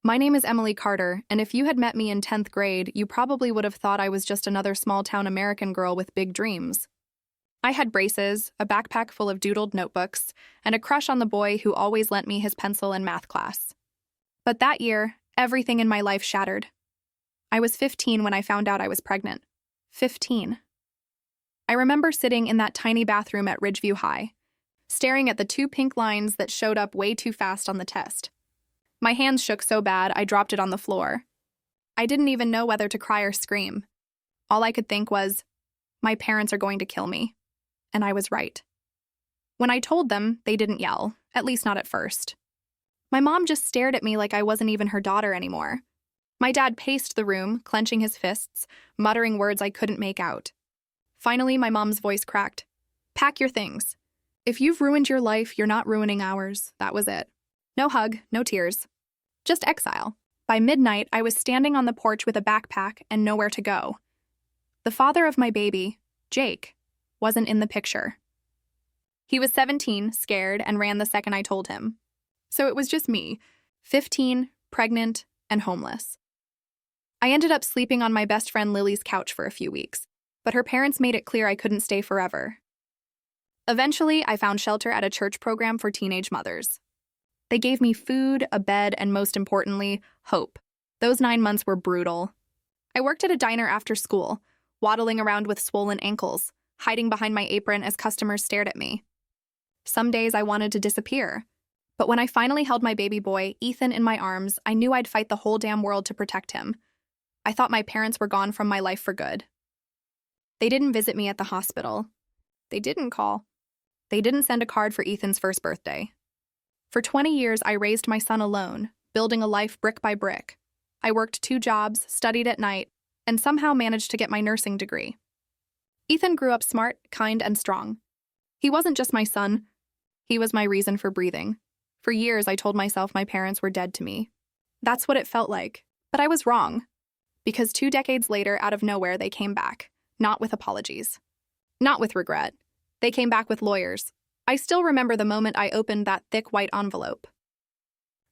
My name is Emily Carter, and if you had met me in 10th grade, you probably would have thought I was just another small-town American girl with big dreams. I had braces, a backpack full of doodled notebooks, and a crush on the boy who always lent me his pencil in math class. But that year, everything in my life shattered. I was 15 when I found out I was pregnant. 15. I remember sitting in that tiny bathroom at Ridgeview High, staring at the 2 pink lines that showed up way too fast on the test. My hands shook so bad I dropped it on the floor. I didn't even know whether to cry or scream. All I could think was, my parents are going to kill me. And I was right. When I told them, they didn't yell, at least not at first. My mom just stared at me like I wasn't even her daughter anymore. My dad paced the room, clenching his fists, muttering words I couldn't make out. Finally, my mom's voice cracked. "Pack your things. If you've ruined your life, you're not ruining ours." That was it. No hug, no tears. Just exile. By midnight, I was standing on the porch with a backpack and nowhere to go. The father of my baby, Jake, wasn't in the picture. He was 17, scared, and ran the second I told him. So it was just me, 15, pregnant, and homeless. I ended up sleeping on my best friend Lily's couch for a few weeks, but her parents made it clear I couldn't stay forever. Eventually, I found shelter at a church program for teenage mothers. They gave me food, a bed, and most importantly, hope. Those 9 months were brutal. I worked at a diner after school, waddling around with swollen ankles, hiding behind my apron as customers stared at me. Some days I wanted to disappear. But when I finally held my baby boy, Ethan, in my arms, I knew I'd fight the whole damn world to protect him. I thought my parents were gone from my life for good. They didn't visit me at the hospital. They didn't call. They didn't send a card for Ethan's first birthday. For 20 years, I raised my son alone, building a life brick by brick. I worked 2 jobs, studied at night, and somehow managed to get my nursing degree. Ethan grew up smart, kind, and strong. He wasn't just my son. He was my reason for breathing. For years, I told myself my parents were dead to me. That's what it felt like. But I was wrong. Because 2 decades later, out of nowhere, they came back. Not with apologies. Not with regret. They came back with lawyers. I still remember the moment I opened that thick white envelope.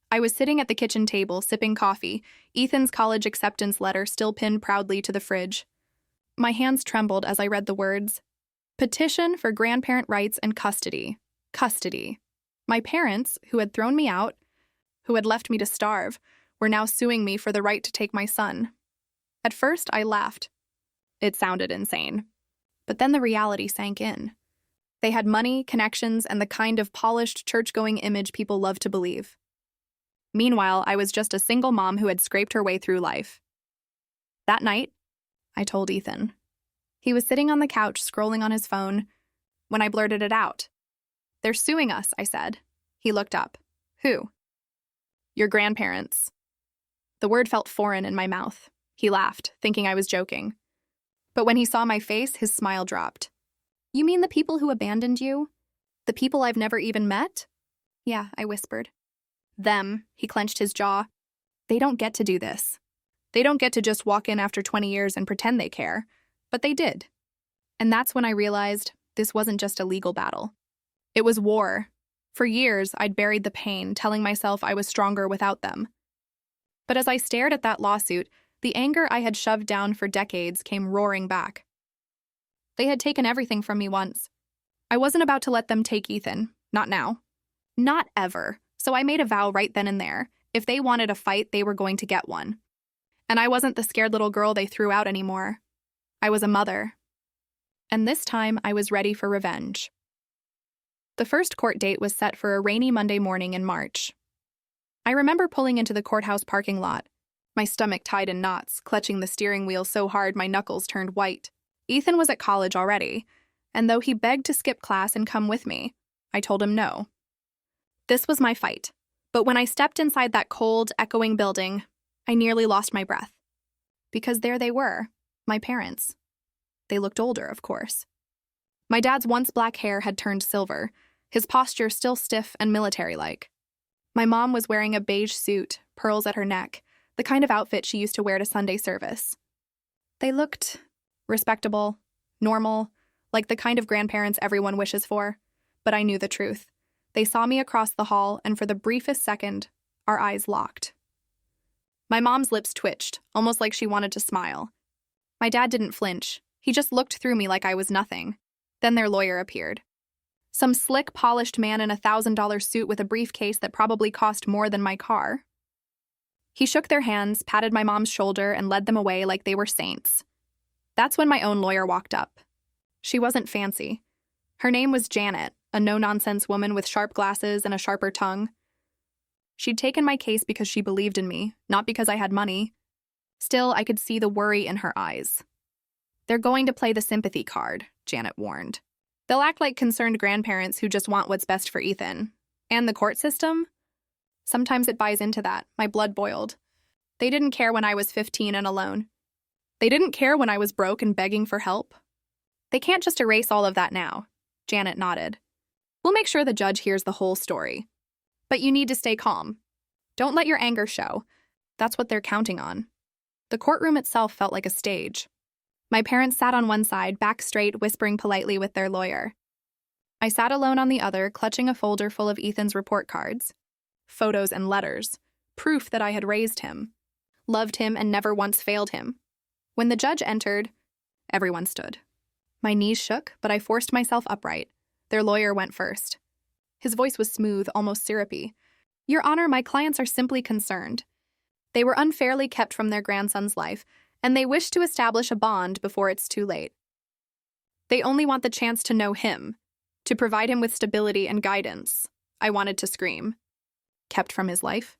I was sitting at the kitchen table, sipping coffee, Ethan's college acceptance letter still pinned proudly to the fridge. My hands trembled as I read the words, "Petition for grandparent rights and custody. Custody." My parents, who had thrown me out, who had left me to starve, were now suing me for the right to take my son. At first, I laughed. It sounded insane. But then the reality sank in. They had money, connections, and the kind of polished, church-going image people love to believe. Meanwhile, I was just a single mom who had scraped her way through life. That night, I told Ethan. He was sitting on the couch, scrolling on his phone, when I blurted it out. "They're suing us," I said. He looked up. "Who?" "Your grandparents." The word felt foreign in my mouth. He laughed, thinking I was joking. But when he saw my face, his smile dropped. "You mean the people who abandoned you? The people I've never even met?" "Yeah," I whispered. "Them," he clenched his jaw. "They don't get to do this. They don't get to just walk in after 20 years and pretend they care. But they did." And that's when I realized this wasn't just a legal battle. It was war. For years, I'd buried the pain, telling myself I was stronger without them. But as I stared at that lawsuit, the anger I had shoved down for decades came roaring back. They had taken everything from me once. I wasn't about to let them take Ethan. Not now. Not ever. So I made a vow right then and there. If they wanted a fight, they were going to get one. And I wasn't the scared little girl they threw out anymore. I was a mother. And this time, I was ready for revenge. The first court date was set for a rainy Monday morning in March. I remember pulling into the courthouse parking lot, my stomach tied in knots, clutching the steering wheel so hard my knuckles turned white. Ethan was at college already, and though he begged to skip class and come with me, I told him no. This was my fight, but when I stepped inside that cold, echoing building, I nearly lost my breath. Because there they were, my parents. They looked older, of course. My dad's once black hair had turned silver, his posture still stiff and military-like. My mom was wearing a beige suit, pearls at her neck, the kind of outfit she used to wear to Sunday service. They looked respectable, normal, like the kind of grandparents everyone wishes for. But I knew the truth. They saw me across the hall, and for the briefest second, our eyes locked. My mom's lips twitched, almost like she wanted to smile. My dad didn't flinch. He just looked through me like I was nothing. Then their lawyer appeared. Some slick, polished man in a $1,000 suit with a briefcase that probably cost more than my car. He shook their hands, patted my mom's shoulder, and led them away like they were saints. That's when my own lawyer walked up. She wasn't fancy. Her name was Janet, a no-nonsense woman with sharp glasses and a sharper tongue. She'd taken my case because she believed in me, not because I had money. Still, I could see the worry in her eyes. "They're going to play the sympathy card," Janet warned. "They'll act like concerned grandparents who just want what's best for Ethan. And the court system? Sometimes it buys into that." My blood boiled. They didn't care when I was 15 and alone. They didn't care when I was broke and begging for help. They can't just erase all of that now. Janet nodded. "We'll make sure the judge hears the whole story. But you need to stay calm. Don't let your anger show. That's what they're counting on." The courtroom itself felt like a stage. My parents sat on one side, back straight, whispering politely with their lawyer. I sat alone on the other, clutching a folder full of Ethan's report cards. Photos and letters. Proof that I had raised him. Loved him and never once failed him. When the judge entered, everyone stood. My knees shook, but I forced myself upright. Their lawyer went first. His voice was smooth, almost syrupy. "Your Honor, my clients are simply concerned. They were unfairly kept from their grandson's life, and they wish to establish a bond before it's too late. They only want the chance to know him, to provide him with stability and guidance." I wanted to scream. Kept from his life?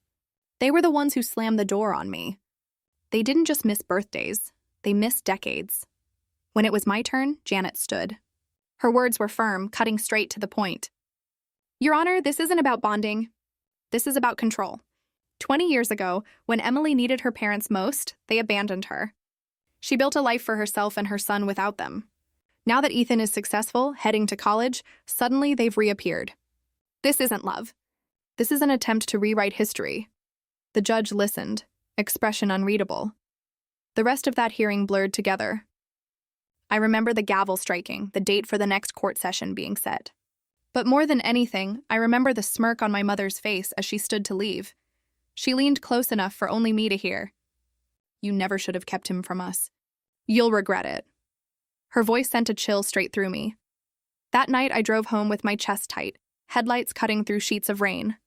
They were the ones who slammed the door on me. They didn't just miss birthdays. They missed decades. When it was my turn, Janet stood. Her words were firm, cutting straight to the point. "Your Honor, this isn't about bonding. This is about control. 20 years ago, when Emily needed her parents most, they abandoned her. She built a life for herself and her son without them. Now that Ethan is successful, heading to college, suddenly they've reappeared. This isn't love. This is an attempt to rewrite history." The judge listened, expression unreadable. The rest of that hearing blurred together. I remember the gavel striking, the date for the next court session being set. But more than anything, I remember the smirk on my mother's face as she stood to leave. She leaned close enough for only me to hear. "You never should have kept him from us. You'll regret it." Her voice sent a chill straight through me. That night, I drove home with my chest tight, headlights cutting through sheets of rain.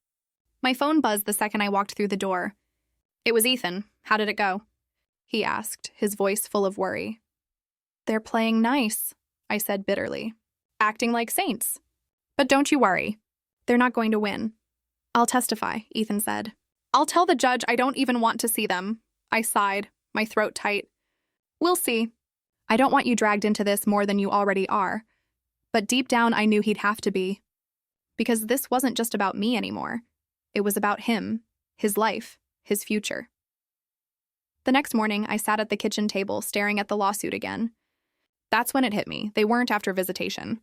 My phone buzzed the second I walked through the door. "It was Ethan. How did it go?" he asked, his voice full of worry. "They're playing nice," I said bitterly. "Acting like saints. But don't you worry. They're not going to win." "I'll testify," Ethan said. "I'll tell the judge I don't even want to see them." I sighed, my throat tight. "We'll see. I don't want you dragged into this more than you already are." But deep down, I knew he'd have to be. Because this wasn't just about me anymore. It was about him, his life, his future. The next morning, I sat at the kitchen table, staring at the lawsuit again. That's when it hit me. They weren't after visitation.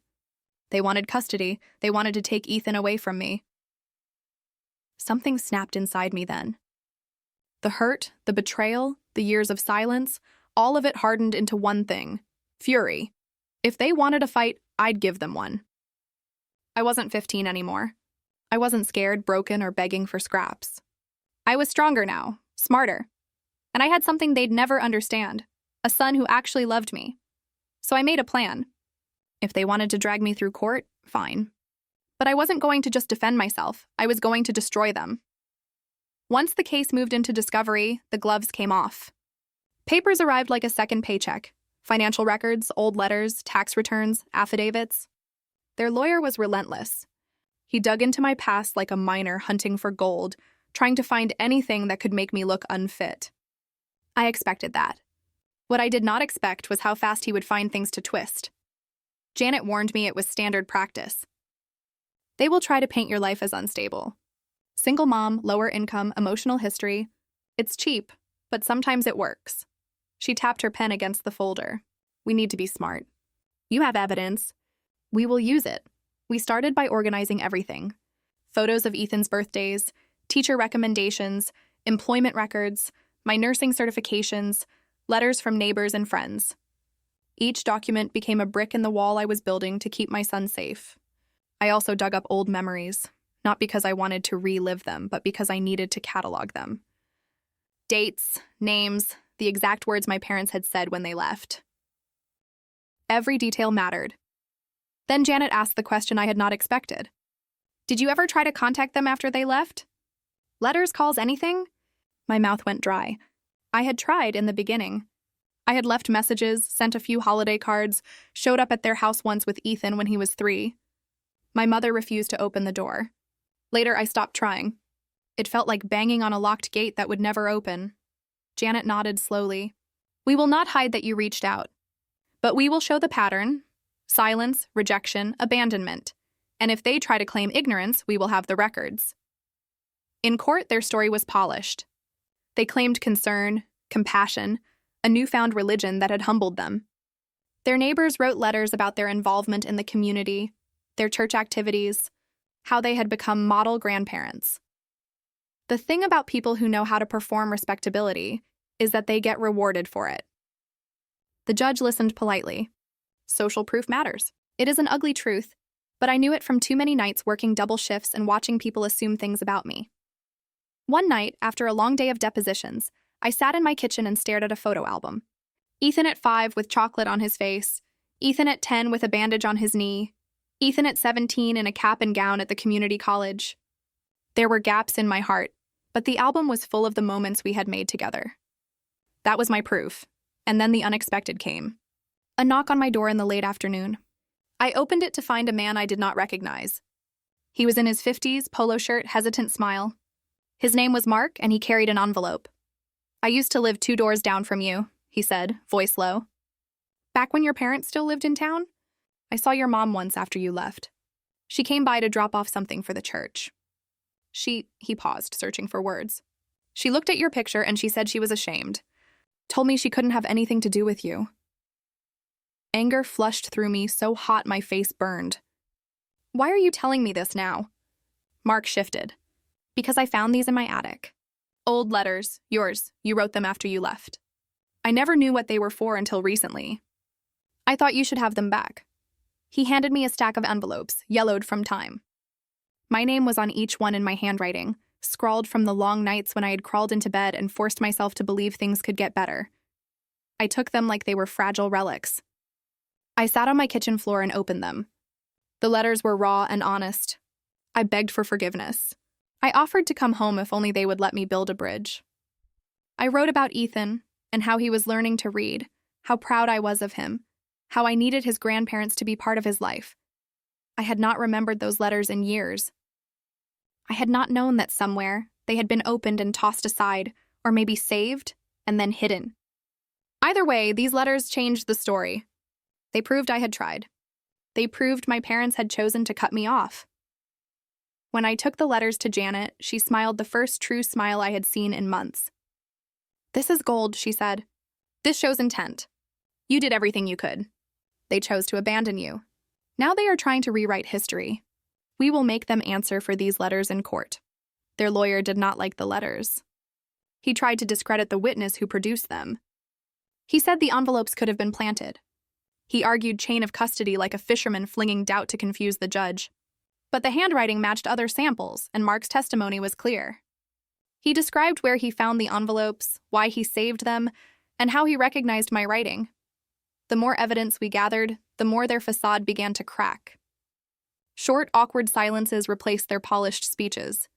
They wanted custody. They wanted to take Ethan away from me. Something snapped inside me then. The hurt, the betrayal, the years of silence, all of it hardened into one thing: fury. If they wanted a fight, I'd give them one. I wasn't 15 anymore. I wasn't scared, broken, or begging for scraps. I was stronger now, smarter. And I had something they'd never understand: a son who actually loved me. So I made a plan. If they wanted to drag me through court, fine. But I wasn't going to just defend myself. I was going to destroy them. Once the case moved into discovery, the gloves came off. Papers arrived like a second paycheck. Financial records, old letters, tax returns, affidavits. Their lawyer was relentless. He dug into my past like a miner hunting for gold, trying to find anything that could make me look unfit. I expected that. What I did not expect was how fast he would find things to twist. Janet warned me it was standard practice. They will try to paint your life as unstable. Single mom, lower income, emotional history. It's cheap, but sometimes it works. She tapped her pen against the folder. "We need to be smart. You have evidence. We will use it." We started by organizing everything. Photos of Ethan's birthdays, teacher recommendations, employment records, my nursing certifications, letters from neighbors and friends. Each document became a brick in the wall I was building to keep my son safe. I also dug up old memories, not because I wanted to relive them, but because I needed to catalog them. Dates, names, the exact words my parents had said when they left. Every detail mattered. Then Janet asked the question I had not expected. Did you ever try to contact them after they left? Letters, calls, anything? My mouth went dry. I had tried in the beginning. I had left messages, sent a few holiday cards, showed up at their house once with Ethan when he was 3. My mother refused to open the door. Later, I stopped trying. It felt like banging on a locked gate that would never open. Janet nodded slowly. We will not hide that you reached out. But we will show the pattern: silence, rejection, abandonment. And if they try to claim ignorance, we will have the records. In court, their story was polished. They claimed concern, compassion, a newfound religion that had humbled them. Their neighbors wrote letters about their involvement in the community, their church activities, how they had become model grandparents. The thing about people who know how to perform respectability is that they get rewarded for it. The judge listened politely. Social proof matters. It is an ugly truth, but I knew it from too many nights working double shifts and watching people assume things about me. One night, after a long day of depositions, I sat in my kitchen and stared at a photo album. Ethan at 5 with chocolate on his face, Ethan at 10 with a bandage on his knee, Ethan at 17 in a cap and gown at the community college. There were gaps in my heart, but the album was full of the moments we had made together. That was my proof, and then the unexpected came. A knock on my door in the late afternoon. I opened it to find a man I did not recognize. He was in his 50s, polo shirt, hesitant smile. His name was Mark, and he carried an envelope. I used to live 2 doors down from you, he said, voice low. Back when your parents still lived in town? I saw your mom once after you left. She came by to drop off something for the church. He paused, searching for words. She looked at your picture and she said she was ashamed. Told me she couldn't have anything to do with you. Anger flushed through me, so hot my face burned. Why are you telling me this now? Mark shifted. Because I found these in my attic. Old letters, yours. You wrote them after you left. I never knew what they were for until recently. I thought you should have them back. He handed me a stack of envelopes, yellowed from time. My name was on each one in my handwriting, scrawled from the long nights when I had crawled into bed and forced myself to believe things could get better. I took them like they were fragile relics. I sat on my kitchen floor and opened them. The letters were raw and honest. I begged for forgiveness. I offered to come home if only they would let me build a bridge. I wrote about Ethan and how he was learning to read, how proud I was of him, how I needed his grandparents to be part of his life. I had not remembered those letters in years. I had not known that somewhere they had been opened and tossed aside, or maybe saved and then hidden. Either way, these letters changed the story. They proved I had tried. They proved my parents had chosen to cut me off. When I took the letters to Janet, she smiled the first true smile I had seen in months. This is gold, she said. This shows intent. You did everything you could. They chose to abandon you. Now they are trying to rewrite history. We will make them answer for these letters in court. Their lawyer did not like the letters. He tried to discredit the witness who produced them. He said the envelopes could have been planted. He argued chain of custody like a fisherman flinging doubt to confuse the judge. But the handwriting matched other samples, and Mark's testimony was clear. He described where he found the envelopes, why he saved them, and how he recognized my writing. The more evidence we gathered, the more their facade began to crack. Short, awkward silences replaced their polished speeches.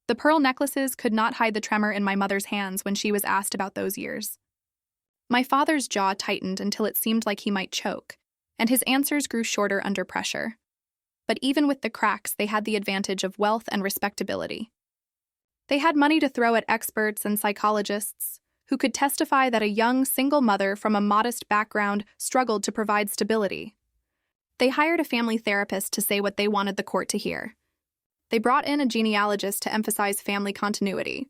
The pearl necklaces could not hide the tremor in my mother's hands when she was asked about those years. My father's jaw tightened until it seemed like he might choke, and his answers grew shorter under pressure. But even with the cracks, they had the advantage of wealth and respectability. They had money to throw at experts and psychologists who could testify that a young, single mother from a modest background struggled to provide stability. They hired a family therapist to say what they wanted the court to hear. They brought in a genealogist to emphasize family continuity.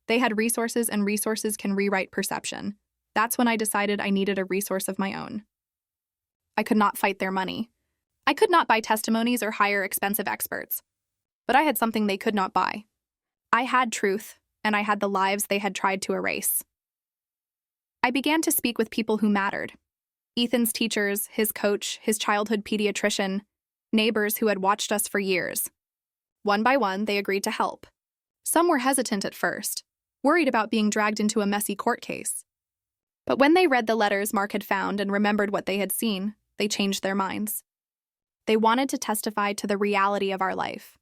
They had resources, and resources can rewrite perception. That's when I decided I needed a resource of my own. I could not fight their money. I could not buy testimonies or hire expensive experts. But I had something they could not buy. I had truth, and I had the lives they had tried to erase. I began to speak with people who mattered. Ethan's teachers, his coach, his childhood pediatrician, neighbors who had watched us for years. One by one, they agreed to help. Some were hesitant at first. worried about being dragged into a messy court case. But when they read the letters Mark had found and remembered what they had seen, they changed their minds. They wanted to testify to the reality of our life.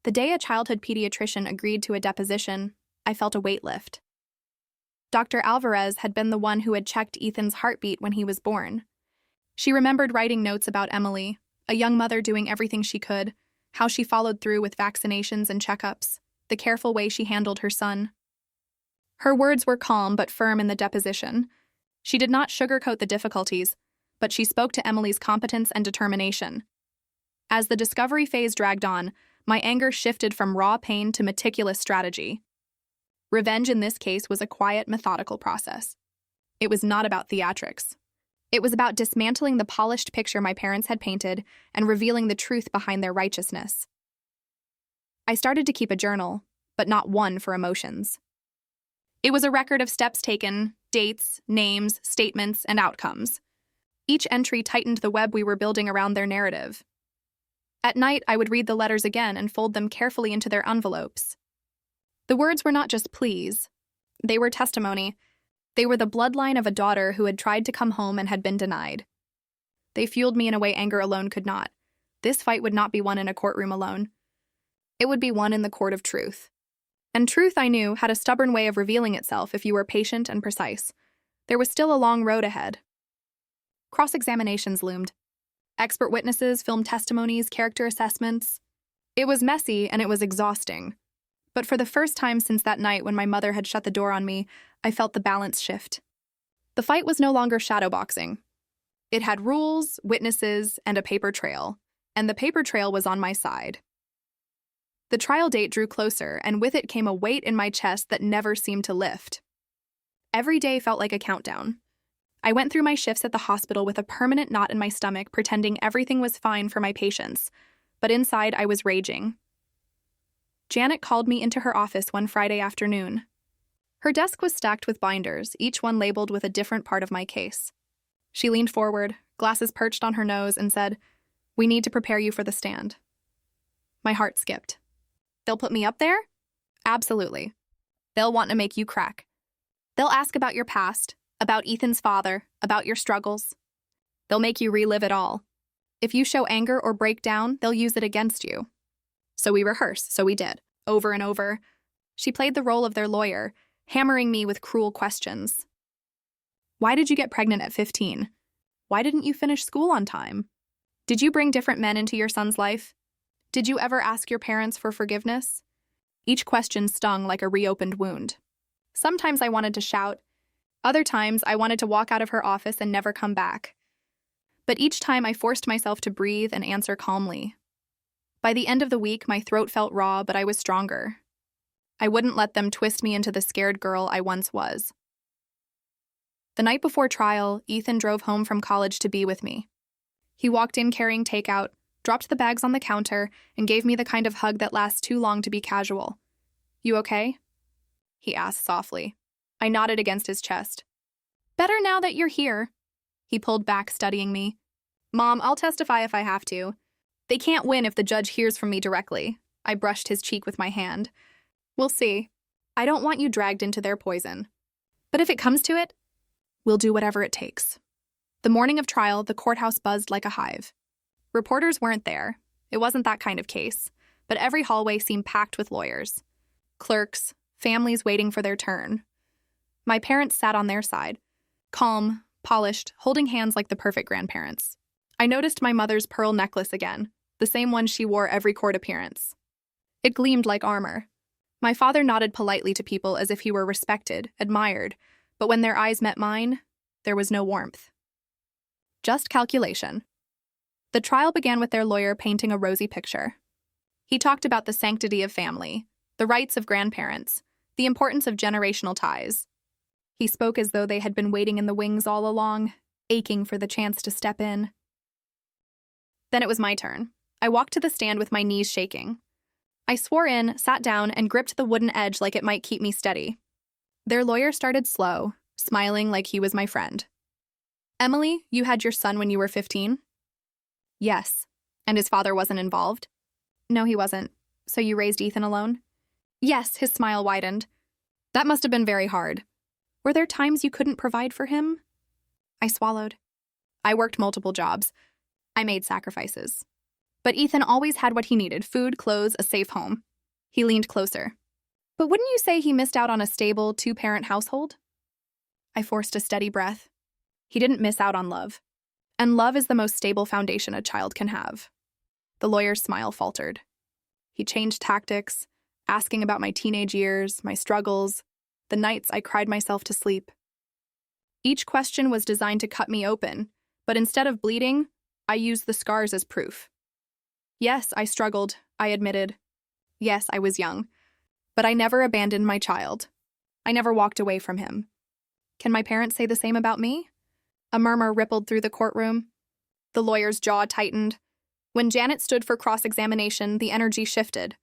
The day a childhood pediatrician agreed to a deposition, I felt a weight lift. Dr. Alvarez had been the one who had checked Ethan's heartbeat when he was born. She remembered writing notes about Emily, a young mother doing everything she could, how she followed through with vaccinations and checkups, the careful way she handled her son. Her words were calm but firm in the deposition. She did not sugarcoat the difficulties, but she spoke to Emily's competence and determination. As the discovery phase dragged on, my anger shifted from raw pain to meticulous strategy. Revenge in this case was a quiet, methodical process. It was not about theatrics. It was about dismantling the polished picture my parents had painted and revealing the truth behind their righteousness. I started to keep a journal, but not one for emotions. It was a record of steps taken, dates, names, statements, and outcomes. Each entry tightened the web we were building around their narrative. At night, I would read the letters again and fold them carefully into their envelopes. The words were not just pleas. They were testimony. They were the bloodline of a daughter who had tried to come home and had been denied. They fueled me in a way anger alone could not. This fight would not be won in a courtroom alone. It would be won in the court of truth. And truth, I knew, had a stubborn way of revealing itself if you were patient and precise. There was still a long road ahead. Cross-examinations loomed. Expert witnesses, film testimonies, character assessments. It was messy and it was exhausting. But for the first time since that night when my mother had shut the door on me, I felt the balance shift. The fight was no longer shadowboxing. It had rules, witnesses, and a paper trail, and the paper trail was on my side. The trial date drew closer, and with it came a weight in my chest that never seemed to lift. Every day felt like a countdown. I went through my shifts at the hospital with a permanent knot in my stomach, pretending everything was fine for my patients, but inside I was raging. Janet called me into her office one Friday afternoon. Her desk was stacked with binders, each one labeled with a different part of my case. She leaned forward, glasses perched on her nose, and said, "We need to prepare you for the stand." My heart skipped. They'll put me up there? Absolutely. They'll want to make you crack. They'll ask about your past, about Ethan's father, about your struggles. They'll make you relive it all. If you show anger or break down, they'll use it against you. So we rehearsed, so we did, over and over. She played the role of their lawyer, hammering me with cruel questions. Why did you get pregnant at 15? Why didn't you finish school on time? Did you bring different men into your son's life? Did you ever ask your parents for forgiveness? Each question stung like a reopened wound. Sometimes I wanted to shout. Other times I wanted to walk out of her office and never come back. But each time I forced myself to breathe and answer calmly. By the end of the week, my throat felt raw, but I was stronger. I wouldn't let them twist me into the scared girl I once was. The night before trial, Ethan drove home from college to be with me. He walked in carrying takeout, dropped the bags on the counter, and gave me the kind of hug that lasts too long to be casual. "You okay?" he asked softly. I nodded against his chest. "Better now that you're here." He pulled back, studying me. "Mom, I'll testify if I have to. They can't win if the judge hears from me directly." I brushed his cheek with my hand. "We'll see. I don't want you dragged into their poison. But if it comes to it, we'll do whatever it takes." The morning of trial, the courthouse buzzed like a hive. Reporters weren't there. It wasn't that kind of case. But every hallway seemed packed with lawyers. Clerks, families waiting for their turn. My parents sat on their side, calm, polished, holding hands like the perfect grandparents. I noticed my mother's pearl necklace again, the same one she wore every court appearance. It gleamed like armor. My father nodded politely to people as if he were respected, admired, but when their eyes met mine, there was no warmth. Just calculation. The trial began with their lawyer painting a rosy picture. He talked about the sanctity of family, the rights of grandparents, the importance of generational ties. He spoke as though they had been waiting in the wings all along, aching for the chance to step in. Then it was my turn. I walked to the stand with my knees shaking. I swore in, sat down, and gripped the wooden edge like it might keep me steady. Their lawyer started slow, smiling like he was my friend. "Emily, you had your son when you were 15? "Yes." "And his father wasn't involved?" "No, he wasn't. So you raised Ethan alone?" "Yes," his smile widened. That must have been very hard. Were there times you couldn't provide for him? I swallowed. I worked multiple jobs. I made sacrifices. But Ethan always had what he needed: food, clothes, a safe home. He leaned closer. But wouldn't you say he missed out on a stable, two-parent household? I forced a steady breath. He didn't miss out on love. And love is the most stable foundation a child can have. The lawyer's smile faltered. He changed tactics, asking about my teenage years, my struggles, the nights I cried myself to sleep. Each question was designed to cut me open, but instead of bleeding, I used the scars as proof. Yes, I struggled, I admitted. Yes, I was young. But I never abandoned my child. I never walked away from him. Can my parents say the same about me? A murmur rippled through the courtroom. The lawyer's jaw tightened. When Janet stood for cross-examination, the energy shifted.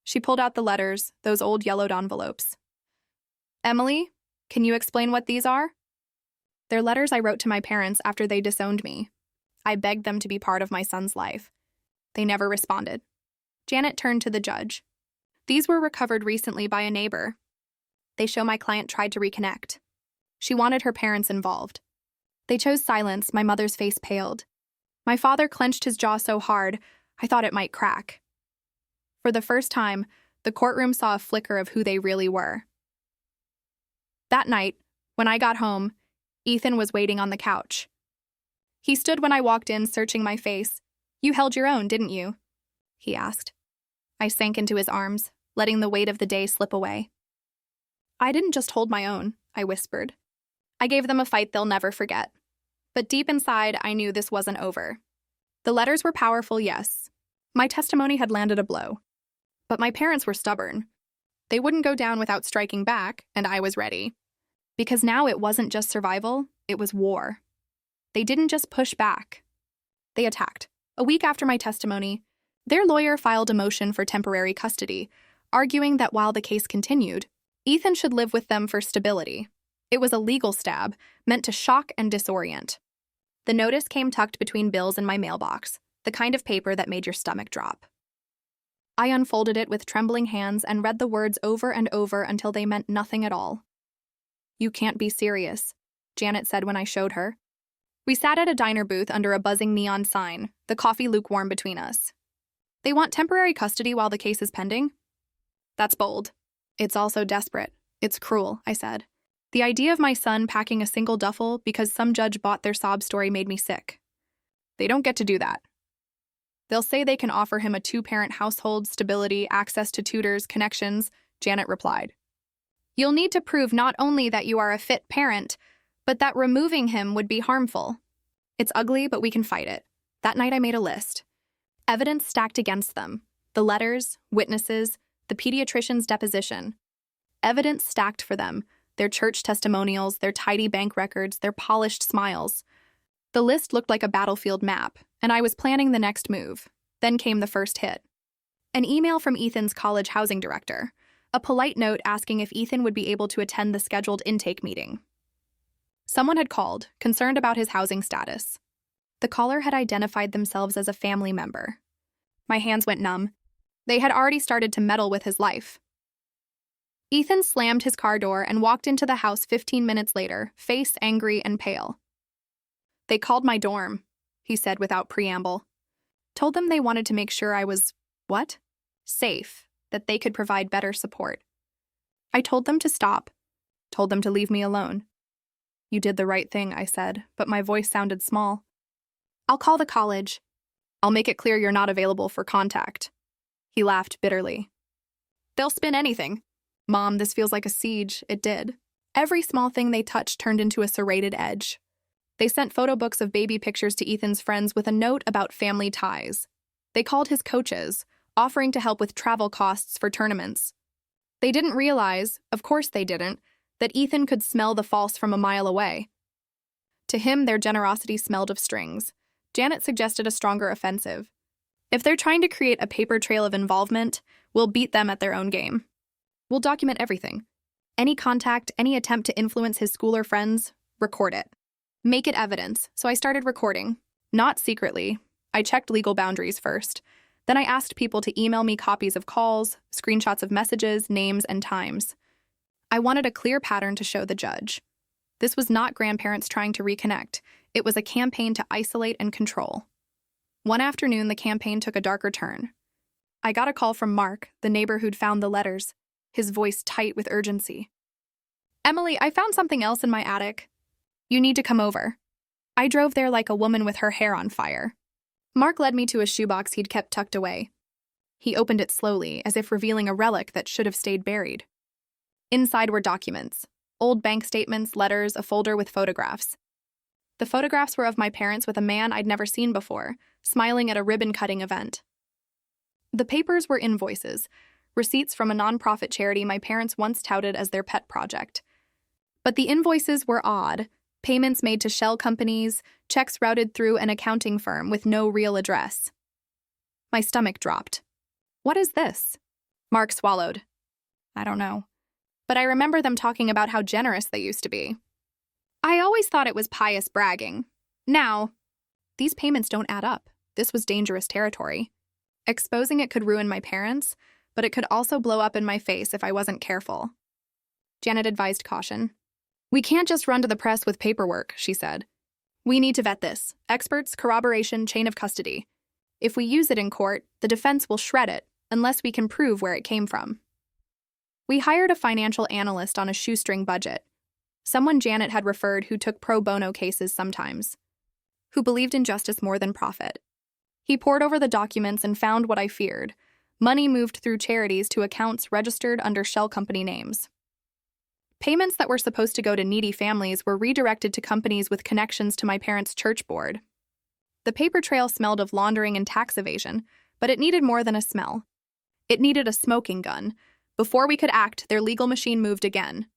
She pulled out the letters, those old yellowed envelopes. Emily, can you explain what these are? They're letters I wrote to my parents after they disowned me. I begged them to be part of my son's life. They never responded. Janet turned to the judge. These were recovered recently by a neighbor. They show my client tried to reconnect. She wanted her parents involved. They chose silence. My mother's face paled. My father clenched his jaw so hard, I thought it might crack. For the first time, the courtroom saw a flicker of who they really were. That night, when I got home, Ethan was waiting on the couch. He stood when I walked in, searching my face. You held your own, didn't you? He asked. I sank into his arms, letting the weight of the day slip away. I didn't just hold my own, I whispered. I gave them a fight they'll never forget. But deep inside, I knew this wasn't over. The letters were powerful, yes. My testimony had landed a blow. But my parents were stubborn. They wouldn't go down without striking back, and I was ready. Because now it wasn't just survival, it was war. They didn't just push back. They attacked. A week after my testimony, their lawyer filed a motion for temporary custody, arguing that while the case continued, Ethan should live with them for stability. It was a legal stab, meant to shock and disorient. The notice came tucked between bills in my mailbox, the kind of paper that made your stomach drop. I unfolded it with trembling hands and read the words over and over until they meant nothing at all. You can't be serious, Janet said when I showed her. We sat at a diner booth under a buzzing neon sign, the coffee lukewarm between us. They want temporary custody while the case is pending? That's bold. It's also desperate. It's cruel, I said. The idea of my son packing a single duffel because some judge bought their sob story made me sick. They don't get to do that. They'll say they can offer him a two-parent household, stability, access to tutors, connections, Janet replied. You'll need to prove not only that you are a fit parent, but that removing him would be harmful. It's ugly, but we can fight it. That night I made a list. Evidence stacked against them. The letters, witnesses, the pediatrician's deposition. Evidence stacked for them. Their church testimonials, their tidy bank records, their polished smiles. The list looked like a battlefield map, and I was planning the next move. Then came the first hit. An email from Ethan's college housing director. A polite note asking if Ethan would be able to attend the scheduled intake meeting. Someone had called, concerned about his housing status. The caller had identified themselves as a family member. My hands went numb. They had already started to meddle with his life. Ethan slammed his car door and walked into the house 15 minutes later, face angry and pale. They called my dorm, he said without preamble. Told them they wanted to make sure I was, what? Safe, that they could provide better support. I told them to stop, told them to leave me alone. You did the right thing, I said, but my voice sounded small. I'll call the college. I'll make it clear you're not available for contact. He laughed bitterly. They'll spin anything. Mom, this feels like a siege. It did. Every small thing they touched turned into a serrated edge. They sent photo books of baby pictures to Ethan's friends with a note about family ties. They called his coaches, offering to help with travel costs for tournaments. They didn't realize, of course they didn't, that Ethan could smell the false from a mile away. To him, their generosity smelled of strings. Janet suggested a stronger offensive. If they're trying to create a paper trail of involvement, we'll beat them at their own game. We'll document everything. Any contact, any attempt to influence his school or friends, record it. Make it evidence. So I started recording. Not secretly. I checked legal boundaries first. Then I asked people to email me copies of calls, screenshots of messages, names, and times. I wanted a clear pattern to show the judge. This was not grandparents trying to reconnect. It was a campaign to isolate and control. One afternoon, the campaign took a darker turn. I got a call from Mark, the neighbor who'd found the letters, his voice tight with urgency. "Emily, I found something else in my attic. You need to come over." I drove there like a woman with her hair on fire. Mark led me to a shoebox he'd kept tucked away. He opened it slowly, as if revealing a relic that should have stayed buried. Inside were documents, old bank statements, letters, a folder with photographs. The photographs were of my parents with a man I'd never seen before, smiling at a ribbon-cutting event. The papers were invoices, receipts from a nonprofit charity my parents once touted as their pet project. But the invoices were odd, payments made to shell companies, checks routed through an accounting firm with no real address. My stomach dropped. "What is this?" Mark swallowed. "I don't know. But I remember them talking about how generous they used to be. I always thought it was pious bragging. Now, these payments don't add up. This was dangerous territory. Exposing it could ruin my parents, but it could also blow up in my face if I wasn't careful." Janet advised caution. "We can't just run to the press with paperwork," she said. "We need to vet this. Experts, corroboration, chain of custody. If we use it in court, the defense will shred it, unless we can prove where it came from." We hired a financial analyst on a shoestring budget, someone Janet had referred who took pro bono cases sometimes, who believed in justice more than profit. He pored over the documents and found what I feared: money moved through charities to accounts registered under shell company names. Payments that were supposed to go to needy families were redirected to companies with connections to my parents' church board. The paper trail smelled of laundering and tax evasion, but it needed more than a smell. It needed a smoking gun. Before we could act, their legal machine moved again.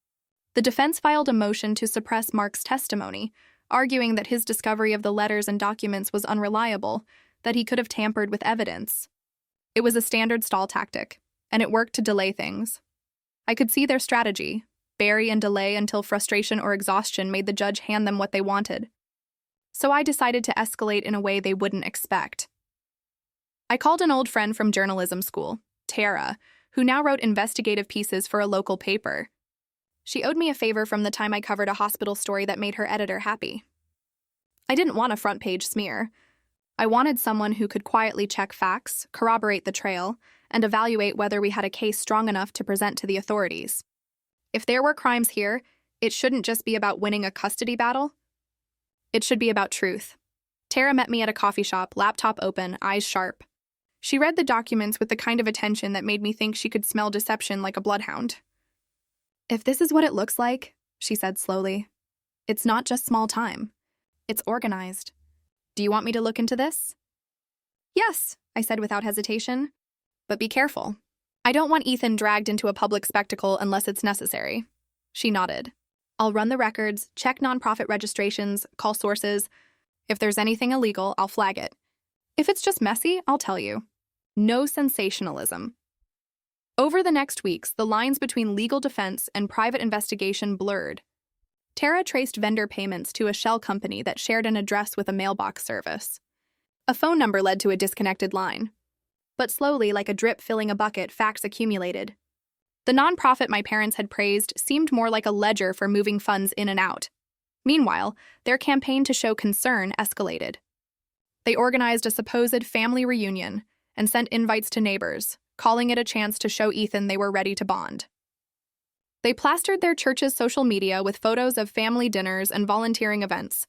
The defense filed a motion to suppress Mark's testimony, arguing that his discovery of the letters and documents was unreliable, that he could have tampered with evidence. It was a standard stall tactic, and it worked to delay things. I could see their strategy: bury and delay until frustration or exhaustion made the judge hand them what they wanted. So I decided to escalate in a way they wouldn't expect. I called an old friend from journalism school, Tara, who now wrote investigative pieces for a local paper. She owed me a favor from the time I covered a hospital story that made her editor happy. I didn't want a front-page smear. I wanted someone who could quietly check facts, corroborate the trail, and evaluate whether we had a case strong enough to present to the authorities. If there were crimes here, it shouldn't just be about winning a custody battle. It should be about truth. Tara met me at a coffee shop, laptop open, eyes sharp. She read the documents with the kind of attention that made me think she could smell deception like a bloodhound. "If this is what it looks like," she said slowly, "it's not just small time. It's organized. Do you want me to look into this?" "Yes," I said without hesitation. "But be careful. I don't want Ethan dragged into a public spectacle unless it's necessary." She nodded. "I'll run the records, check nonprofit registrations, call sources. If there's anything illegal, I'll flag it. If it's just messy, I'll tell you. No sensationalism." Over the next weeks, the lines between legal defense and private investigation blurred. Tara traced vendor payments to a shell company that shared an address with a mailbox service. A phone number led to a disconnected line. But slowly, like a drip filling a bucket, facts accumulated. The nonprofit my parents had praised seemed more like a ledger for moving funds in and out. Meanwhile, their campaign to show concern escalated. They organized a supposed family reunion and sent invites to neighbors, calling it a chance to show Ethan they were ready to bond. They plastered their church's social media with photos of family dinners and volunteering events.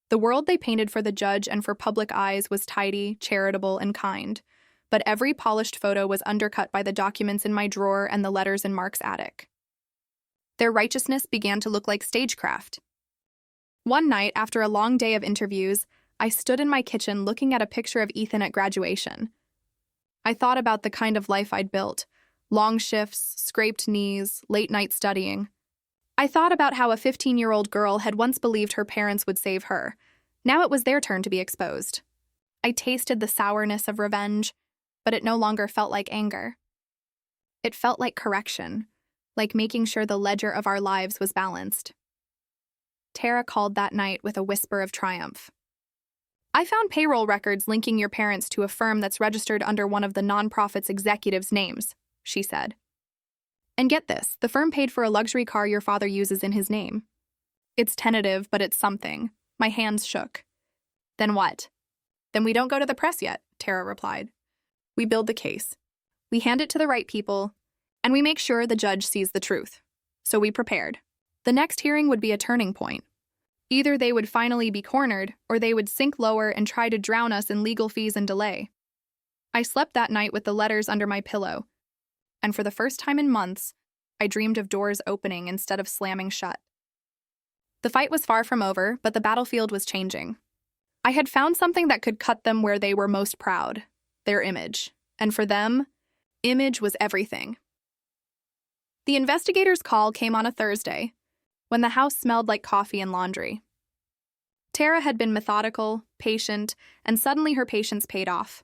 The world they painted for the judge and for public eyes was tidy, charitable, and kind, but every polished photo was undercut by the documents in my drawer and the letters in Mark's attic. Their righteousness began to look like stagecraft. One night, after a long day of interviews, I stood in my kitchen looking at a picture of Ethan at graduation. I thought about the kind of life I'd built: long shifts, scraped knees, late-night studying. I thought about how a 15-year-old girl had once believed her parents would save her. Now it was their turn to be exposed. I tasted the sourness of revenge, but it no longer felt like anger. It felt like correction, like making sure the ledger of our lives was balanced. Tara called that night with a whisper of triumph. "I found payroll records linking your parents to a firm that's registered under one of the nonprofit's executives' names," she said. And get this, the firm paid for a luxury car your father uses in his name. It's tentative, but it's something. My hands shook. Then what? Then we don't go to the press yet, Tara replied. We build the case. We hand it to the right people, and we make sure the judge sees the truth. So we prepared. The next hearing would be a turning point. Either they would finally be cornered, or they would sink lower and try to drown us in legal fees and delay. I slept that night with the letters under my pillow, and for the first time in months, I dreamed of doors opening instead of slamming shut. The fight was far from over, but the battlefield was changing. I had found something that could cut them where they were most proud, their image. And for them, image was everything. The investigator's call came on a Thursday, when the house smelled like coffee and laundry. Tara had been methodical, patient, and suddenly her patience paid off.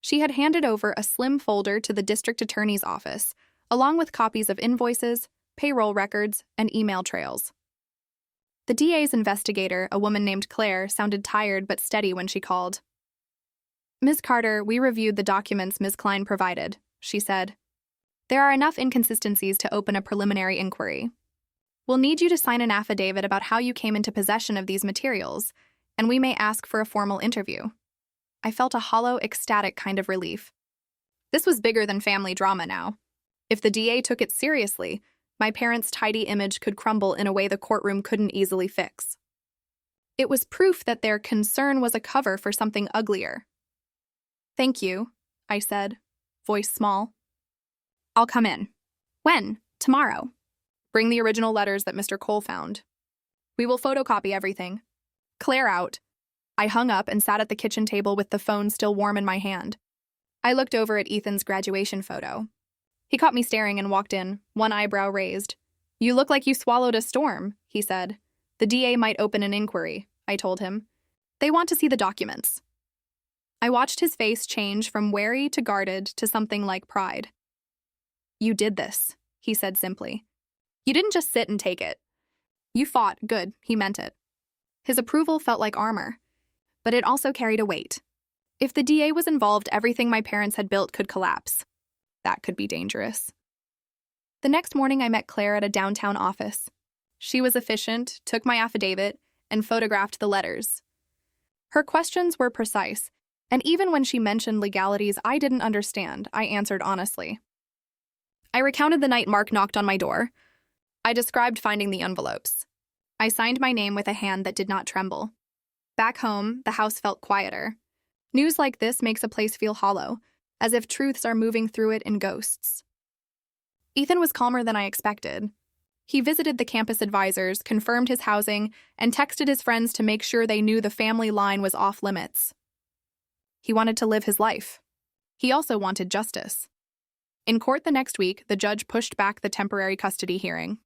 She had handed over a slim folder to the district attorney's office, along with copies of invoices, payroll records, and email trails. The DA's investigator, a woman named Claire, sounded tired but steady when she called. Ms. Carter, we reviewed the documents Ms. Klein provided, she said. There are enough inconsistencies to open a preliminary inquiry. We'll need you to sign an affidavit about how you came into possession of these materials, and we may ask for a formal interview. I felt a hollow, ecstatic kind of relief. This was bigger than family drama now. If the DA took it seriously, my parents' tidy image could crumble in a way the courtroom couldn't easily fix. It was proof that their concern was a cover for something uglier. Thank you, I said, voice small. I'll come in. When? Tomorrow. Bring the original letters that Mr. Cole found. We will photocopy everything. Claire out. I hung up and sat at the kitchen table with the phone still warm in my hand. I looked over at Ethan's graduation photo. He caught me staring and walked in, one eyebrow raised. You look like you swallowed a storm, he said. The DA might open an inquiry, I told him. They want to see the documents. I watched his face change from wary to guarded to something like pride. You did this, he said simply. You didn't just sit and take it. You fought, good, he meant it. His approval felt like armor, but it also carried a weight. If the DA was involved, everything my parents had built could collapse. That could be dangerous. The next morning, I met Claire at a downtown office. She was efficient, took my affidavit, and photographed the letters. Her questions were precise, and even when she mentioned legalities I didn't understand, I answered honestly. I recounted the night Mark knocked on my door. I described finding the envelopes. I signed my name with a hand that did not tremble. Back home, the house felt quieter. News like this makes a place feel hollow, as if truths are moving through it in ghosts. Ethan was calmer than I expected. He visited the campus advisors, confirmed his housing, and texted his friends to make sure they knew the family line was off limits. He wanted to live his life. He also wanted justice. In court the next week, the judge pushed back the temporary custody hearing.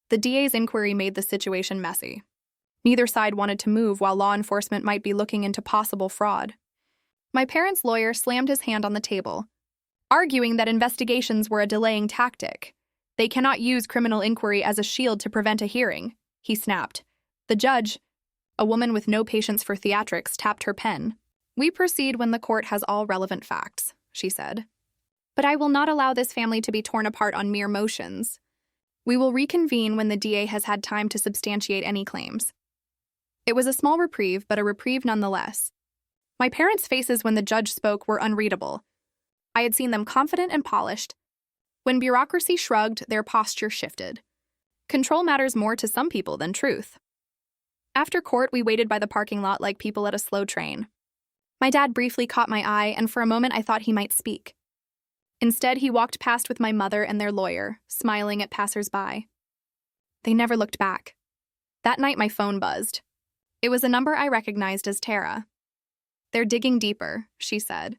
The DA's inquiry made the situation messy. Neither side wanted to move while law enforcement might be looking into possible fraud. My parents' lawyer slammed his hand on the table, arguing that investigations were a delaying tactic. They cannot use criminal inquiry as a shield to prevent a hearing, he snapped. The judge, a woman with no patience for theatrics, tapped her pen. We proceed when the court has all relevant facts, she said. But I will not allow this family to be torn apart on mere motions. We will reconvene when the DA has had time to substantiate any claims. It was a small reprieve, but a reprieve nonetheless. My parents' faces when the judge spoke were unreadable. I had seen them confident and polished. When bureaucracy shrugged, their posture shifted. Control matters more to some people than truth. After court, we waited by the parking lot like people at a slow train. My dad briefly caught my eye, and for a moment I thought he might speak. Instead, he walked past with my mother and their lawyer, smiling at passers-by. They never looked back. That night, my phone buzzed. It was a number I recognized as Tara. They're digging deeper, she said.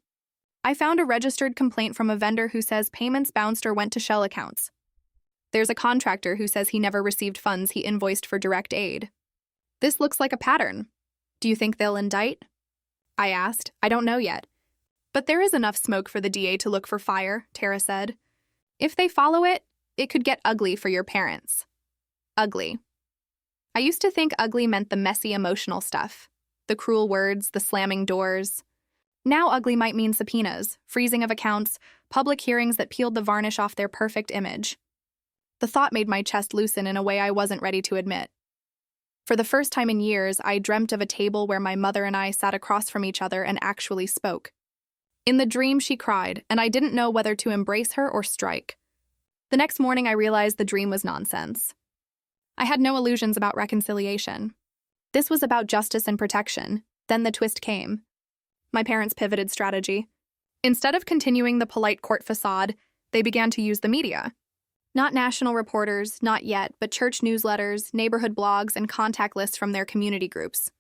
I found a registered complaint from a vendor who says payments bounced or went to shell accounts. There's a contractor who says he never received funds he invoiced for direct aid. This looks like a pattern. Do you think they'll indict? I asked. I don't know yet. But there is enough smoke for the DA to look for fire, Tara said. If they follow it, it could get ugly for your parents. Ugly. I used to think ugly meant the messy emotional stuff. The cruel words, the slamming doors. Now ugly might mean subpoenas, freezing of accounts, public hearings that peeled the varnish off their perfect image. The thought made my chest loosen in a way I wasn't ready to admit. For the first time in years, I dreamt of a table where my mother and I sat across from each other and actually spoke. In the dream, she cried, and I didn't know whether to embrace her or strike. The next morning, I realized the dream was nonsense. I had no illusions about reconciliation. This was about justice and protection. Then the twist came. My parents pivoted strategy. Instead of continuing the polite court facade, they began to use the media. Not national reporters, not yet, but church newsletters, neighborhood blogs, and contact lists from their community groups.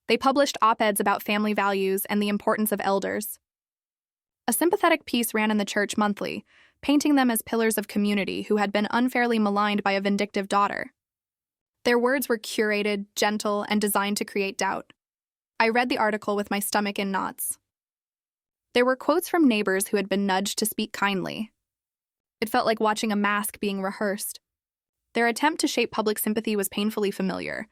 They published op-eds about family values and the importance of elders. A sympathetic piece ran in the church monthly, painting them as pillars of community who had been unfairly maligned by a vindictive daughter. Their words were curated, gentle, and designed to create doubt. I read the article with my stomach in knots. There were quotes from neighbors who had been nudged to speak kindly. It felt like watching a mask being rehearsed. Their attempt to shape public sympathy was painfully familiar.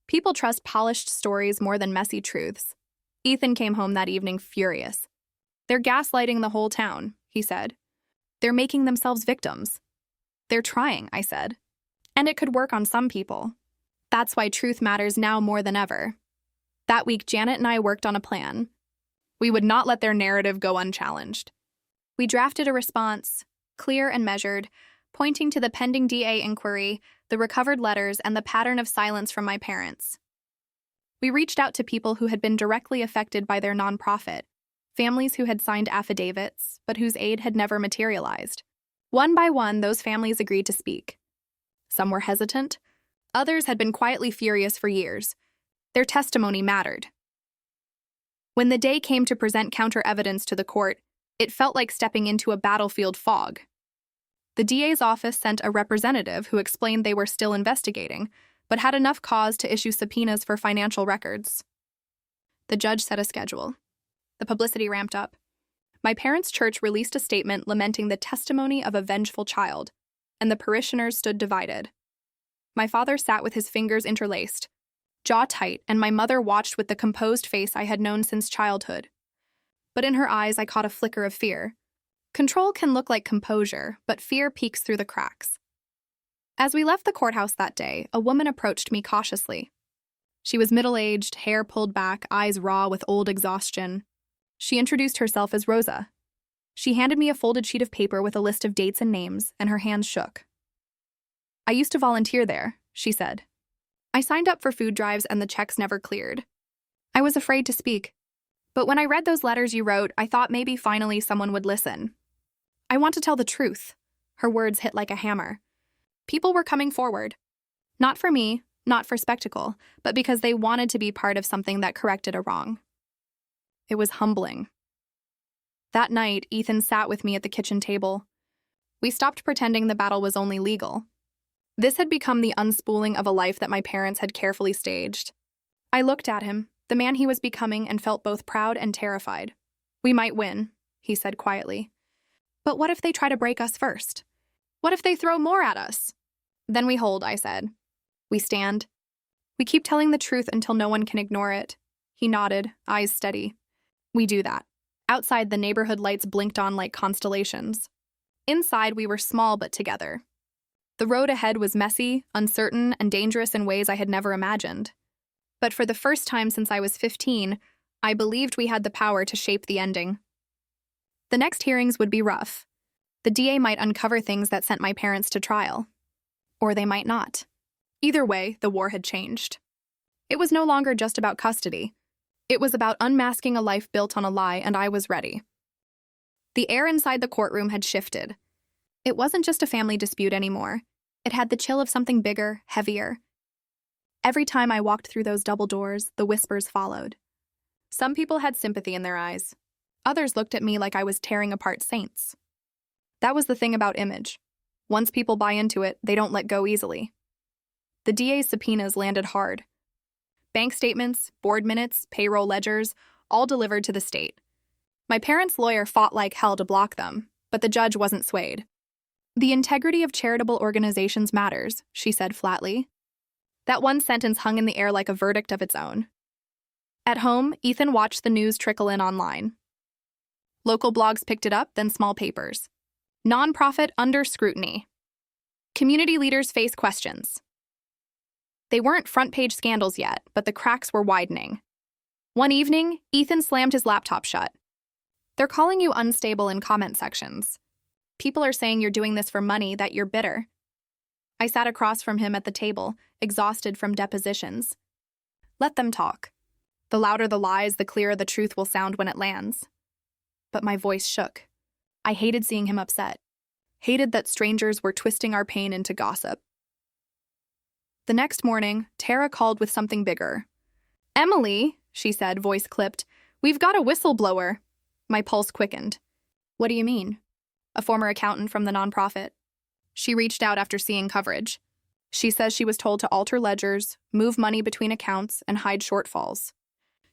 People trust polished stories more than messy truths. Ethan came home that evening furious. "They're gaslighting the whole town," he said. "They're making themselves victims." "They're trying," I said. "And it could work on some people." That's why truth matters now more than ever. That week, Janet and I worked on a plan. We would not let their narrative go unchallenged. We drafted a response, clear and measured, pointing to the pending DA inquiry, the recovered letters, and the pattern of silence from my parents. We reached out to people who had been directly affected by their nonprofit, families who had signed affidavits, but whose aid had never materialized. One by one, those families agreed to speak. Some were hesitant. Others had been quietly furious for years. Their testimony mattered. When the day came to present counter-evidence to the court, it felt like stepping into a battlefield fog. The DA's office sent a representative who explained they were still investigating, but had enough cause to issue subpoenas for financial records. The judge set a schedule. The publicity ramped up. My parents' church released a statement lamenting the testimony of a vengeful child, and the parishioners stood divided. My father sat with his fingers interlaced, jaw tight, and my mother watched with the composed face I had known since childhood. But in her eyes, I caught a flicker of fear. Control can look like composure, but fear peeks through the cracks. As we left the courthouse that day, a woman approached me cautiously. She was middle-aged, hair pulled back, eyes raw with old exhaustion. She introduced herself as Rosa. She handed me a folded sheet of paper with a list of dates and names, and her hands shook. "I used to volunteer there," she said. "I signed up for food drives and the checks never cleared. I was afraid to speak. But when I read those letters you wrote, I thought maybe finally someone would listen. I want to tell the truth." Her words hit like a hammer. People were coming forward. Not for me, not for spectacle, but because they wanted to be part of something that corrected a wrong. It was humbling. That night, Ethan sat with me at the kitchen table. We stopped pretending the battle was only legal. This had become the unspooling of a life that my parents had carefully staged. I looked at him, the man he was becoming, and felt both proud and terrified. "We might win," he said quietly. "But what if they try to break us first? What if they throw more at us?" "Then we hold," I said. "We stand. We keep telling the truth until no one can ignore it." He nodded, eyes steady. "We do that." Outside, the neighborhood lights blinked on like constellations. Inside, we were small but together. The road ahead was messy, uncertain, and dangerous in ways I had never imagined. But for the first time since I was 15, I believed we had the power to shape the ending. The next hearings would be rough. The DA might uncover things that sent my parents to trial. Or they might not. Either way, the war had changed. It was no longer just about custody. It was about unmasking a life built on a lie, and I was ready. The air inside the courtroom had shifted. It wasn't just a family dispute anymore. It had the chill of something bigger, heavier. Every time I walked through those double doors, the whispers followed. Some people had sympathy in their eyes. Others looked at me like I was tearing apart saints. That was the thing about image. Once people buy into it, they don't let go easily. The DA's subpoenas landed hard. Bank statements, board minutes, payroll ledgers, all delivered to the state. My parents' lawyer fought like hell to block them, but the judge wasn't swayed. "The integrity of charitable organizations matters," she said flatly. That one sentence hung in the air like a verdict of its own. At home, Ethan watched the news trickle in online. Local blogs picked it up, then small papers. Nonprofit under scrutiny. Community leaders face questions. They weren't front-page scandals yet, but the cracks were widening. One evening, Ethan slammed his laptop shut. They're calling you unstable in comment sections. People are saying you're doing this for money, that you're bitter. I sat across from him at the table, exhausted from depositions. Let them talk. The louder the lies, the clearer the truth will sound when it lands. But my voice shook. I hated seeing him upset. Hated that strangers were twisting our pain into gossip. The next morning, Tara called with something bigger. "Emily," she said, voice clipped, "we've got a whistleblower." My pulse quickened. "What do you mean?" "A former accountant from the nonprofit. She reached out after seeing coverage. She says she was told to alter ledgers, move money between accounts, and hide shortfalls.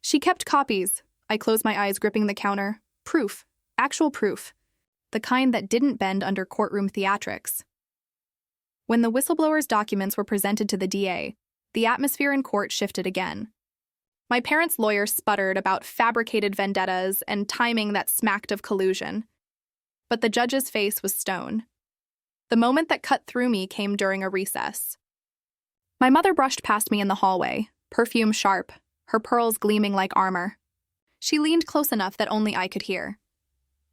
She kept copies." I closed my eyes, gripping the counter. Proof. Actual proof. The kind that didn't bend under courtroom theatrics. When the whistleblower's documents were presented to the DA, the atmosphere in court shifted again. My parents' lawyer sputtered about fabricated vendettas and timing that smacked of collusion. But the judge's face was stone. The moment that cut through me came during a recess. My mother brushed past me in the hallway, perfume sharp, her pearls gleaming like armor. She leaned close enough that only I could hear.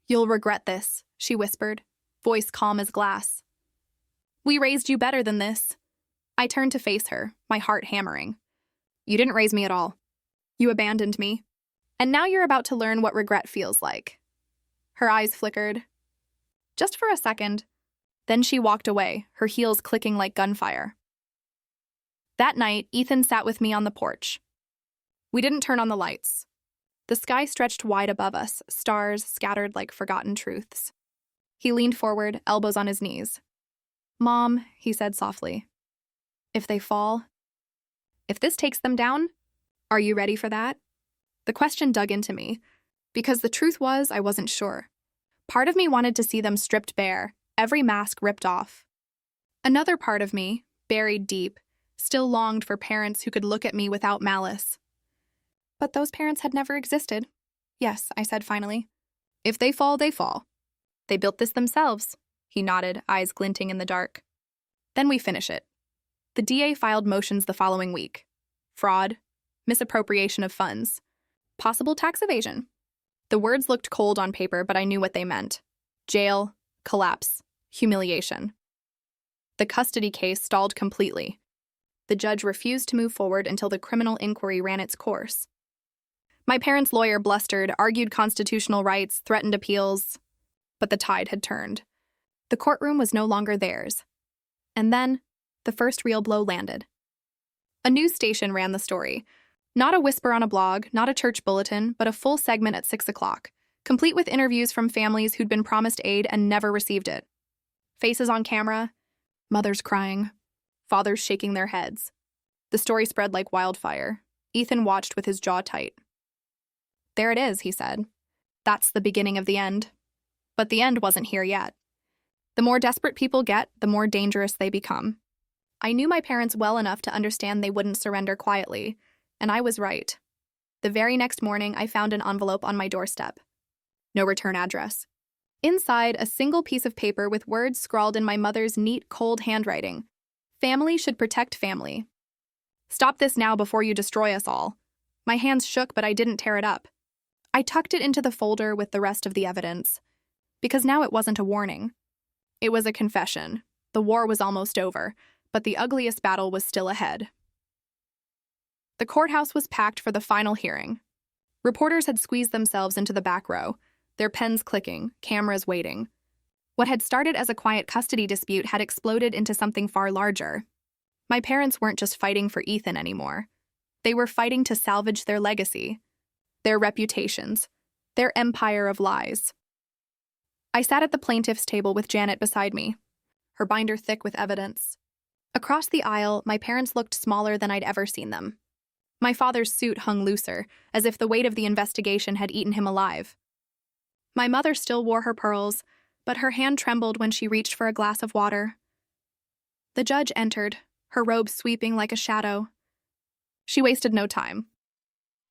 "You'll regret this," she whispered, voice calm as glass. "We raised you better than this." I turned to face her, my heart hammering. "You didn't raise me at all. You abandoned me. And now you're about to learn what regret feels like." Her eyes flickered. Just for a second. Then she walked away, her heels clicking like gunfire. That night, Ethan sat with me on the porch. We didn't turn on the lights. The sky stretched wide above us, stars scattered like forgotten truths. He leaned forward, elbows on his knees. "Mom," he said softly, "if they fall, if this takes them down, are you ready for that?" The question dug into me, because the truth was I wasn't sure. Part of me wanted to see them stripped bare, every mask ripped off. Another part of me, buried deep, still longed for parents who could look at me without malice. But those parents had never existed. "Yes," I said finally. "If they fall, they fall. They built this themselves." He nodded, eyes glinting in the dark. "Then we finish it." The DA filed motions the following week. Fraud, misappropriation of funds, possible tax evasion. The words looked cold on paper, but I knew what they meant. Jail, collapse, humiliation. The custody case stalled completely. The judge refused to move forward until the criminal inquiry ran its course. My parents' lawyer blustered, argued constitutional rights, threatened appeals, but the tide had turned. The courtroom was no longer theirs. And then, the first real blow landed. A news station ran the story. Not a whisper on a blog, not a church bulletin, but a full segment at 6 o'clock, complete with interviews from families who'd been promised aid and never received it. Faces on camera, mothers crying, fathers shaking their heads. The story spread like wildfire. Ethan watched with his jaw tight. "There it is," he said. "That's the beginning of the end." But the end wasn't here yet. The more desperate people get, the more dangerous they become. I knew my parents well enough to understand they wouldn't surrender quietly, and I was right. The very next morning, I found an envelope on my doorstep. No return address. Inside, a single piece of paper with words scrawled in my mother's neat, cold handwriting. "Family should protect family. Stop this now before you destroy us all." My hands shook, but I didn't tear it up. I tucked it into the folder with the rest of the evidence. Because now it wasn't a warning. It was a confession. The war was almost over, but the ugliest battle was still ahead. The courthouse was packed for the final hearing. Reporters had squeezed themselves into the back row, their pens clicking, cameras waiting. What had started as a quiet custody dispute had exploded into something far larger. My parents weren't just fighting for Ethan anymore. They were fighting to salvage their legacy, their reputations, their empire of lies. I sat at the plaintiff's table with Janet beside me, her binder thick with evidence. Across the aisle, my parents looked smaller than I'd ever seen them. My father's suit hung looser, as if the weight of the investigation had eaten him alive. My mother still wore her pearls, but her hand trembled when she reached for a glass of water. The judge entered, her robe sweeping like a shadow. She wasted no time.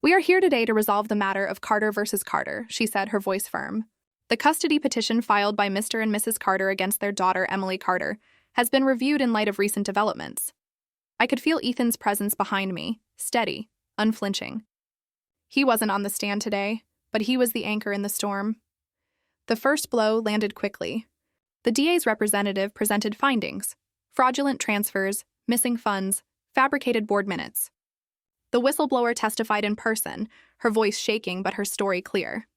"We are here today to resolve the matter of Carter versus Carter," she said, her voice firm. The custody petition filed by Mr. and Mrs. Carter against their daughter, Emily Carter, has been reviewed in light of recent developments. I could feel Ethan's presence behind me, steady, unflinching. He wasn't on the stand today, but he was the anchor in the storm. The first blow landed quickly. The DA's representative presented findings: fraudulent transfers, missing funds, fabricated board minutes. The whistleblower testified in person, her voice shaking but her story clear.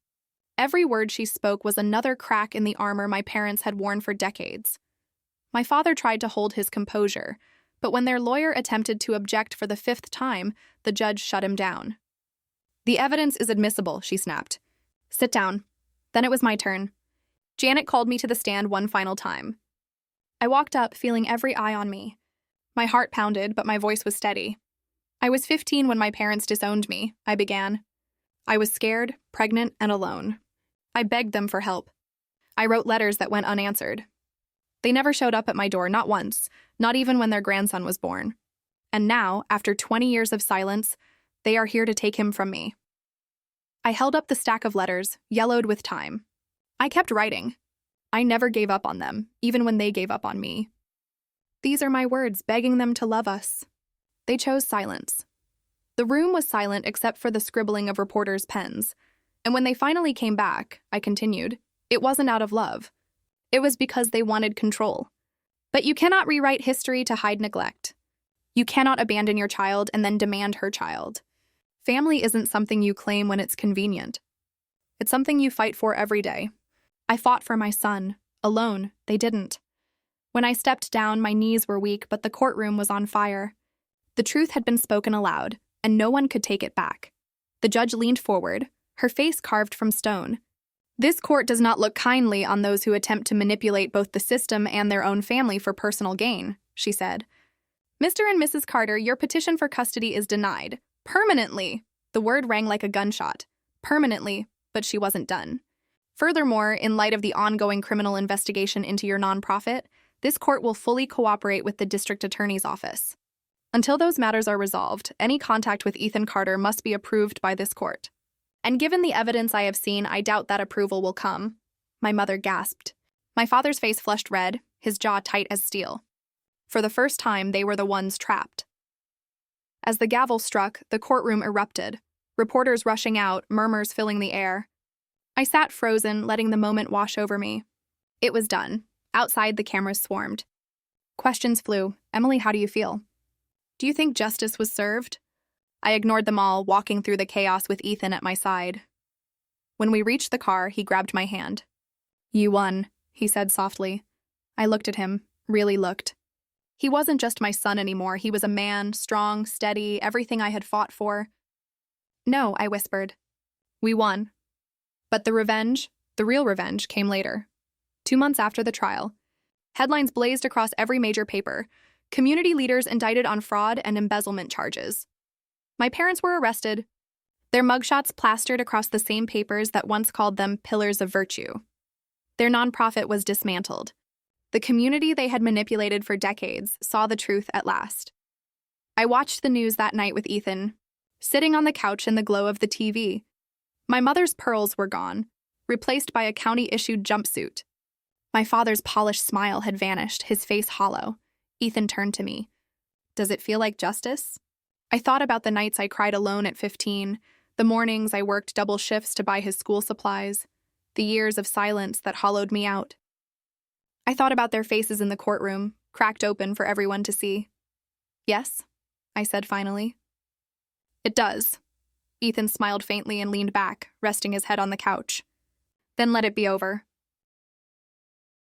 Every word she spoke was another crack in the armor my parents had worn for decades. My father tried to hold his composure, but when their lawyer attempted to object for the 5th time, the judge shut him down. "The evidence is admissible," she snapped. "Sit down." Then it was my turn. Janet called me to the stand one final time. I walked up, feeling every eye on me. My heart pounded, but my voice was steady. "I was 15 when my parents disowned me," I began. "I was scared, pregnant, and alone. I begged them for help. I wrote letters that went unanswered. They never showed up at my door, not once, not even when their grandson was born. And now, after 20 years of silence, they are here to take him from me." I held up the stack of letters, yellowed with time. I kept writing. I never gave up on them, even when they gave up on me. These are my words, begging them to love us. They chose silence. The room was silent except for the scribbling of reporters' pens. And when they finally came back, I continued, it wasn't out of love. It was because they wanted control. But you cannot rewrite history to hide neglect. You cannot abandon your child and then demand her child. Family isn't something you claim when it's convenient. It's something you fight for every day. I fought for my son. Alone, they didn't. When I stepped down, my knees were weak, but the courtroom was on fire. The truth had been spoken aloud, and no one could take it back. The judge leaned forward, her face carved from stone. "This court does not look kindly on those who attempt to manipulate both the system and their own family for personal gain," she said. "Mr. and Mrs. Carter, your petition for custody is denied. Permanently." The word rang like a gunshot. Permanently, but she wasn't done. "Furthermore, in light of the ongoing criminal investigation into your nonprofit, this court will fully cooperate with the district attorney's office. Until those matters are resolved, any contact with Ethan Carter must be approved by this court. And given the evidence I have seen, I doubt that approval will come." My mother gasped. My father's face flushed red, his jaw tight as steel. For the first time, they were the ones trapped. As the gavel struck, the courtroom erupted, reporters rushing out, murmurs filling the air. I sat frozen, letting the moment wash over me. It was done. Outside, the cameras swarmed. Questions flew. "Emily, how do you feel? Do you think justice was served?" I ignored them all, walking through the chaos with Ethan at my side. When we reached the car, he grabbed my hand. "You won," he said softly. I looked at him, really looked. He wasn't just my son anymore. He was a man, strong, steady, everything I had fought for. "No," I whispered. "We won." But the revenge, the real revenge, came later. 2 months after the trial. Headlines blazed across every major paper. Community leaders indicted on fraud and embezzlement charges. My parents were arrested, their mugshots plastered across the same papers that once called them pillars of virtue. Their nonprofit was dismantled. The community they had manipulated for decades saw the truth at last. I watched the news that night with Ethan, sitting on the couch in the glow of the TV. My mother's pearls were gone, replaced by a county-issued jumpsuit. My father's polished smile had vanished, his face hollow. Ethan turned to me. "Does it feel like justice?" I thought about the nights I cried alone at 15, the mornings I worked double shifts to buy his school supplies, the years of silence that hollowed me out. I thought about their faces in the courtroom, cracked open for everyone to see. "Yes," I said finally. "It does." Ethan smiled faintly and leaned back, resting his head on the couch. "Then let it be over.